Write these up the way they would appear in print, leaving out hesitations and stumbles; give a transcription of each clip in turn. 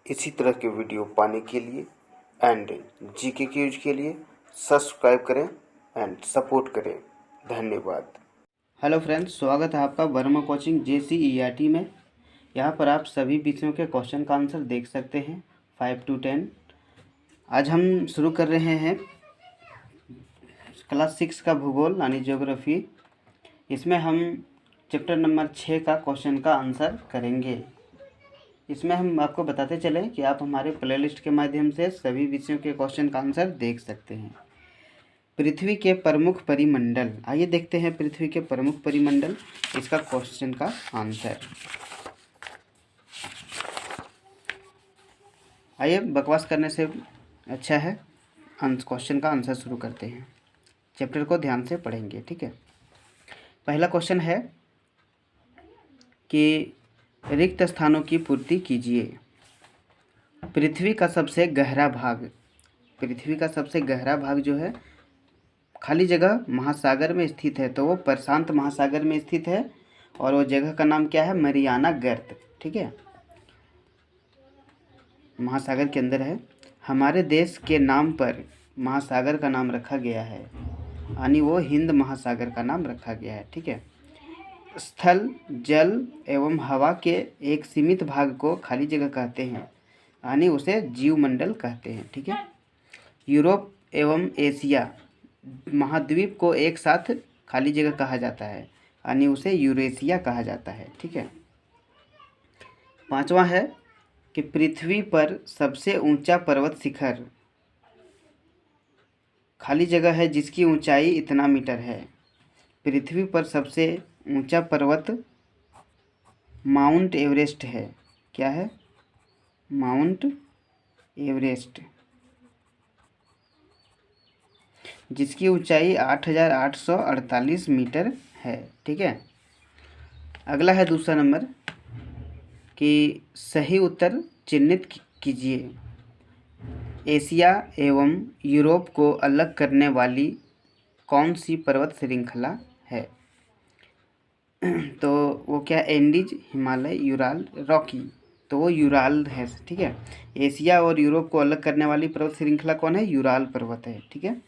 इसी तरह के वीडियो पाने के लिए एंड जीके क्यूज के लिए सब्सक्राइब करें एंड सपोर्ट करें। धन्यवाद। हेलो फ्रेंड्स, स्वागत है आपका वर्मा कोचिंग JCERT में। यहाँ पर आप सभी विषयों के क्वेश्चन का आंसर देख सकते हैं 5 to 10। आज हम शुरू कर रहे हैं क्लास 6 का भूगोल यानी ज्योग्राफी। इसमें हम चैप्टर नंबर 6 का क्वेश्चन का आंसर करेंगे। इसमें हम आपको बताते चलें कि आप हमारे प्लेलिस्ट के माध्यम से सभी विषयों के क्वेश्चन का आंसर देख सकते हैं। पृथ्वी के प्रमुख परिमंडल, आइए देखते हैं पृथ्वी के प्रमुख परिमंडल, इसका क्वेश्चन का आंसर। आइए बकवास करने से अच्छा है क्वेश्चन का आंसर शुरू करते हैं। चैप्टर को ध्यान से पढ़ेंगे, ठीक है। पहला क्वेश्चन है कि रिक्त स्थानों की पूर्ति कीजिए। पृथ्वी का सबसे गहरा भाग जो है खाली जगह महासागर में स्थित है, तो वो प्रशांत महासागर में स्थित है और वो जगह का नाम क्या है? मरियाना गर्त, ठीक है, महासागर के अंदर है। हमारे देश के नाम पर महासागर का नाम रखा गया है, यानी वो हिंद महासागर का नाम रखा गया है, ठीक है। स्थल, जल एवं हवा के एक सीमित भाग को खाली जगह कहते हैं, यानी उसे जीवमंडल कहते हैं, ठीक है। यूरोप एवं एशिया महाद्वीप को एक साथ खाली जगह कहा जाता है, यानी उसे यूरेशिया कहा जाता है, ठीक है। पांचवा है कि पृथ्वी पर सबसे ऊंचा पर्वत शिखर खाली जगह है जिसकी ऊंचाई इतना मीटर है। पृथ्वी पर सबसे ऊंचा पर्वत माउंट एवरेस्ट है। क्या है? माउंट एवरेस्ट, जिसकी ऊंचाई 8,848 मीटर है, ठीक है। अगला है दूसरा नंबर कि सही उत्तर चिन्हित कीजिए। एशिया एवं यूरोप को अलग करने वाली कौन सी पर्वत श्रृंखला है? तो वो क्या? एंडीज, हिमालय, यूराल, रॉकी, तो वो यूराल है, ठीक है। एशिया और यूरोप को अलग करने वाली पर्वत श्रृंखला कौन है? यूराल पर्वत है, ठीक है।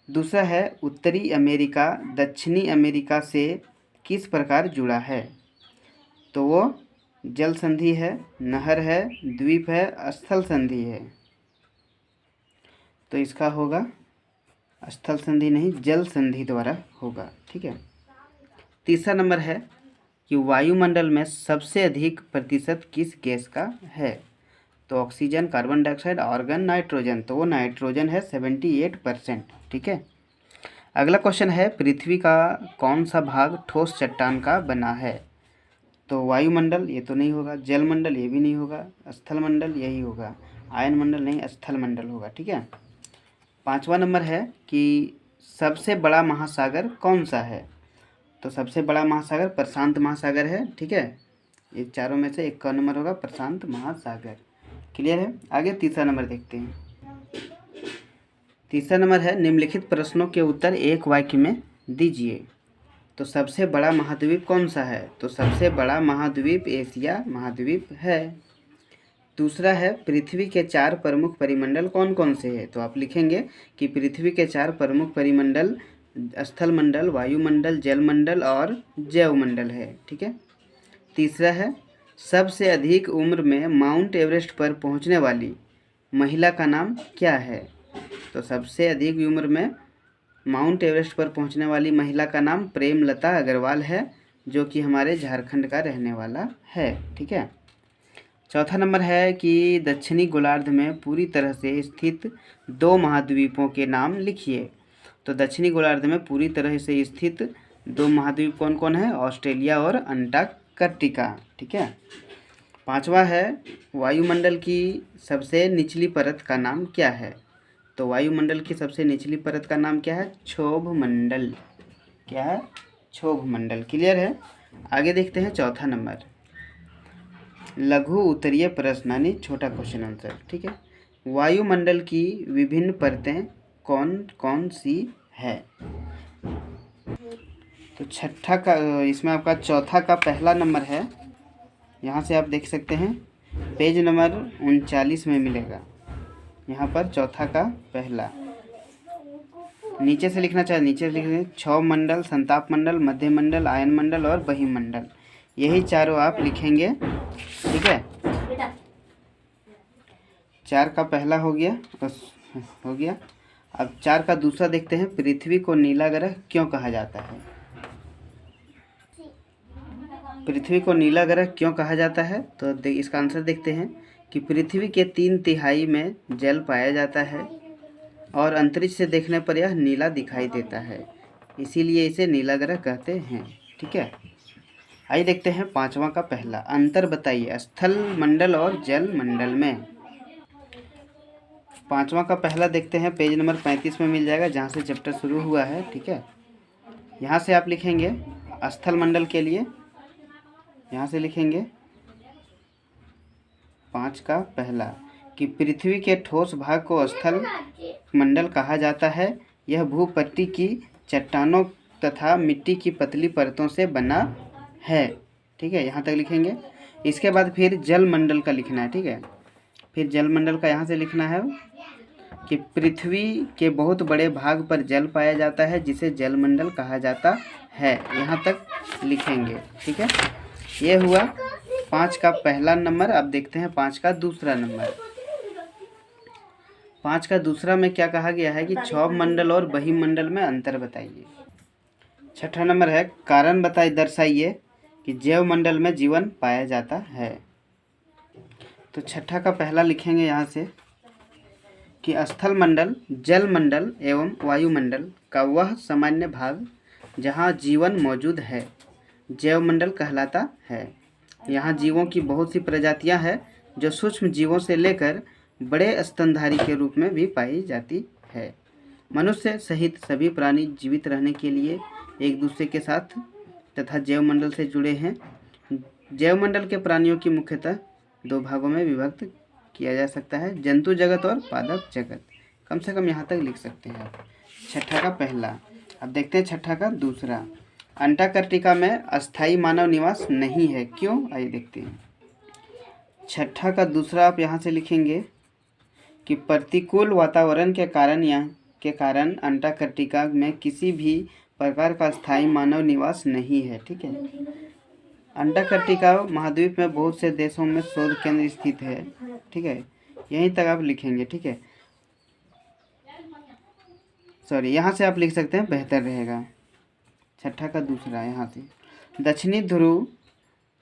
दूसरा है उत्तरी अमेरिका दक्षिणी अमेरिका से किस प्रकार जुड़ा है? तो वो जल संधि है, नहर है, द्वीप है, स्थल संधि है। तो इसका होगा स्थल संधि नहीं, जल संधि द्वारा होगा, ठीक है। तीसरा नंबर है कि वायुमंडल में सबसे अधिक प्रतिशत किस गैस का है? तो oxygen, carbon dioxide, argon, nitrogen, तो वो नाइट्रोजन है 78%, ठीक है। अगला क्वेश्चन है पृथ्वी का कौन सा भाग ठोस चट्टान का बना है? तो वायुमंडल ये तो नहीं होगा, जलमंडल ये भी नहीं होगा, स्थलमंडल यही होगा, आयनमंडल नहीं, स्थलमंडल होगा, ठीक है। पांचवा नंबर है कि सबसे बड़ा महासागर कौन सा है? तो सबसे बड़ा महासागर प्रशांत महासागर है, ठीक है। ये चारों में से एक का नंबर होगा प्रशांत महासागर। क्लियर है? आगे तीसरा नंबर देखते हैं। तीसरा नंबर है निम्नलिखित प्रश्नों के उत्तर एक वाक्य में दीजिए। तो सबसे बड़ा महाद्वीप कौन सा है? तो सबसे बड़ा महाद्वीप एशिया महाद्वीप है। दूसरा है पृथ्वी के 4 प्रमुख परिमंडल कौन कौन से हैं? तो आप लिखेंगे कि पृथ्वी के 4 प्रमुख परिमंडल स्थलमंडल, वायुमंडल, जलमंडल और जैवमंडल है, ठीक है। तीसरा है सबसे अधिक उम्र में माउंट एवरेस्ट पर पहुंचने वाली महिला का नाम क्या है? तो सबसे अधिक उम्र में माउंट एवरेस्ट पर पहुंचने वाली महिला का नाम प्रेमलता अग्रवाल है, जो कि हमारे झारखंड का रहने वाला है, ठीक है। चौथा नंबर है कि दक्षिणी गोलार्ध में पूरी तरह से स्थित 2 महाद्वीपों के नाम लिखिए। तो दक्षिणी गोलार्ध में पूरी तरह से स्थित 2 महाद्वीप कौन कौन है? ऑस्ट्रेलिया और अंटार्कटिका, ठीक है। पांचवा है वायुमंडल की सबसे निचली परत का नाम क्या है? तो वायुमंडल की सबसे निचली परत का नाम क्या है? क्षोभ मंडल। क्या है? क्षोभ मंडल। क्लियर है? आगे देखते हैं चौथा नंबर, लघु उत्तरीय प्रश्न यानी छोटा क्वेश्चन आंसर, ठीक है। वायुमंडल की विभिन्न परतें कौन कौन सी है? तो छठा का इसमें आपका चौथा का पहला नंबर है, यहाँ से आप देख सकते हैं पेज नंबर 39 में मिलेगा। यहाँ पर चौथा का पहला नीचे से लिखना चाहिए, नीचे से लिखना क्षौभ मंडल, संताप मंडल, मध्य मंडल, आयन मंडल और बहिमंडल, यही चारों आप लिखेंगे। ठीक है, 4 का पहला हो गया। अब 4 का दूसरा देखते हैं। पृथ्वी को नीला ग्रह क्यों कहा जाता है? पृथ्वी को नीला ग्रह क्यों कहा जाता है? तो इसका आंसर देखते हैं कि पृथ्वी के 3/3 में जल पाया जाता है और अंतरिक्ष से देखने पर यह नीला दिखाई देता है, इसीलिए इसे नीला ग्रह कहते हैं। ठीक है, आइए देखते हैं 5वां का पहला। अंतर बताइए स्थल मंडल और जल मंडल में। 5वां का पहला देखते हैं, पेज नंबर 35 में मिल जाएगा, जहाँ से चैप्टर शुरू हुआ है। ठीक है, यहाँ से आप लिखेंगे स्थल मंडल के लिए, यहाँ से लिखेंगे 5 का पहला कि पृथ्वी के ठोस भाग को स्थल मंडल कहा जाता है। यह भूपट्टी की चट्टानों तथा मिट्टी की पतली परतों से बना है। ठीक है, यहाँ तक लिखेंगे। इसके बाद फिर जल मंडल का लिखना है। ठीक है, फिर जल मंडल का यहाँ से लिखना है कि पृथ्वी के बहुत बड़े भाग पर जल पाया जाता है, जिसे जल मंडल कहा जाता है। यहाँ तक लिखेंगे। ठीक है, ये हुआ 5 का पहला नंबर। अब देखते हैं 5 का दूसरा नंबर। 5 का दूसरा में क्या कहा गया है कि क्षौभ मंडल और बहिमंडल में अंतर बताइए। 6ठा नंबर है कारण दर्शाइए कि जैव मंडल में जीवन पाया जाता है। तो 6ठा का पहला लिखेंगे यहाँ से कि स्थल मंडल, जल मंडल एवं वायुमंडल का वह सामान्य भाग जहाँ जीवन मौजूद है जैव मंडल कहलाता है। यहाँ जीवों की बहुत सी प्रजातियाँ हैं जो सूक्ष्म जीवों से लेकर बड़े स्तनधारी के रूप में भी पाई जाती है। मनुष्य सहित सभी प्राणी जीवित रहने के लिए एक दूसरे के साथ तथा जैव मंडल से जुड़े हैं। जैव मंडल के प्राणियों की मुख्यतः 2 भागों में विभक्त किया जा सकता है, जंतु जगत और पादप जगत। कम से कम यहाँ तक लिख सकते हैं आप। 6ठा का पहला। अब देखते हैं 6ठा का दूसरा। अंटार्कटिका में अस्थायी मानव निवास नहीं है, क्यों? आइए देखते हैं। 6ठा का दूसरा आप यहाँ से लिखेंगे कि प्रतिकूल वातावरण के कारण अंटार्कटिका में किसी भी प्रकार का स्थायी मानव निवास नहीं है। ठीक है, अंटार्कटिका महाद्वीप में बहुत से देशों में शोध केंद्र स्थित है। ठीक है, यहीं तक आप लिखेंगे। ठीक है, सॉरी, यहाँ से आप लिख सकते हैं, बेहतर रहेगा। 6ठा का दूसरा यहाँ से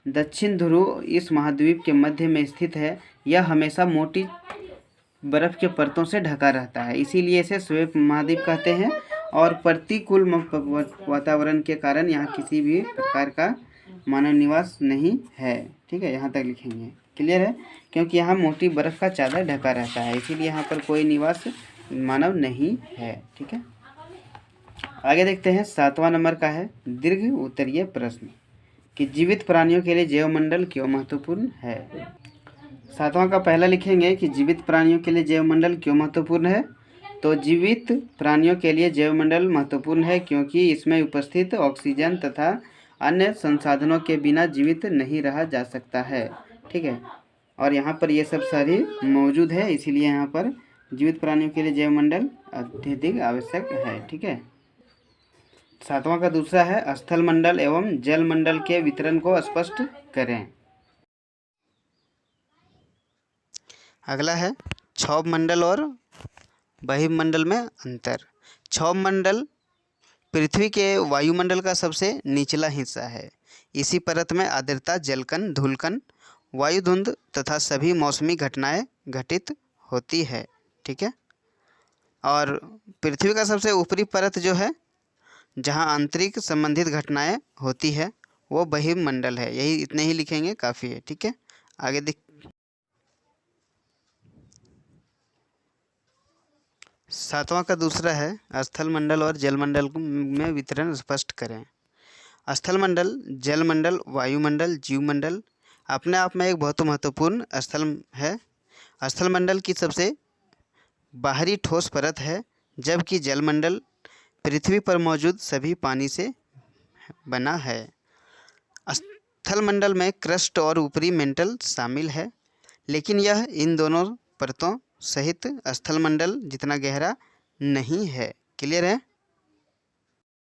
दक्षिण ध्रुव इस महाद्वीप के मध्य में स्थित है। यह हमेशा मोटी बर्फ के परतों से ढका रहता है, इसीलिए इसे श्वेत महाद्वीप कहते हैं। और प्रतिकूल वातावरण के कारण यहाँ किसी भी प्रकार का मानव निवास नहीं है। ठीक है, यहाँ तक लिखेंगे। क्लियर है, क्योंकि यहाँ मोटी बर्फ का चादर ढका रहता है, इसीलिए यहाँ पर कोई निवास मानव नहीं है। ठीक है, आगे देखते हैं 7वां नंबर का है दीर्घ उत्तरीय प्रश्न कि जीवित प्राणियों के लिए जैव मंडल क्यों महत्वपूर्ण है। 7वां का पहला लिखेंगे कि जीवित प्राणियों के लिए जैव मंडल क्यों महत्वपूर्ण है। तो जीवित प्राणियों के लिए जैव मंडल महत्वपूर्ण है क्योंकि इसमें उपस्थित ऑक्सीजन तथा अन्य संसाधनों के बिना जीवित नहीं रहा जा सकता है। ठीक है, और यहाँ पर ये सब सारी मौजूद है, इसीलिए यहाँ पर जीवित प्राणियों के लिए जैव मंडल अत्यधिक आवश्यक है। ठीक है, 7वां का दूसरा है स्थल मंडल एवं जल मंडल के वितरण को स्पष्ट करें। अगला है क्षौभ मंडल और बहिमंडल में अंतर। क्षौभ मंडल पृथ्वी के वायुमंडल का सबसे निचला हिस्सा है। इसी परत में आर्द्रता, जलकण, धूलकण, वायुधुंध तथा सभी मौसमी घटनाएं घटित होती है। ठीक है, और पृथ्वी का सबसे ऊपरी परत जो है जहां आंतरिक संबंधित घटनाएं होती है वो बहिमंडल है। यही इतने ही लिखेंगे, काफ़ी है। ठीक है, आगे देख 7वां का दूसरा है स्थल मंडल और जल मंडल में वितरण स्पष्ट करें। स्थल मंडल, जल मंडल, वायुमंडल, जीवमंडल अपने आप में एक बहुत महत्वपूर्ण स्थल है। स्थल मंडल की सबसे बाहरी ठोस परत है, जबकि जल मंडल पृथ्वी पर मौजूद सभी पानी से बना है। स्थल मंडल में क्रस्ट और ऊपरी मेंटल शामिल है। लेकिन यह इन दोनों परतों सहित स्थलमंडल जितना गहरा नहीं है। क्लियर है?